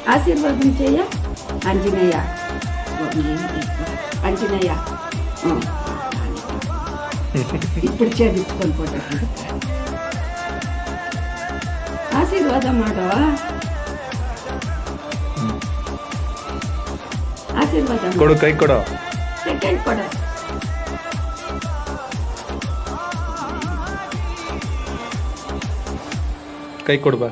ఆశీర్వాదం చెయ్య ఆంజనేయ ఆంజనేయ ఇప్పుడు చేపించుకొని పోట ಆಶೀರ್ವಾದ ಮಾಡೋ ಆಶೀರ್ವಾದ ಕೊಡು ಕೈ ಕೊಡು ಸೆಕೆಂಡ್ ಕೊಡು ಕೈ ಕೊಡು ಬಾ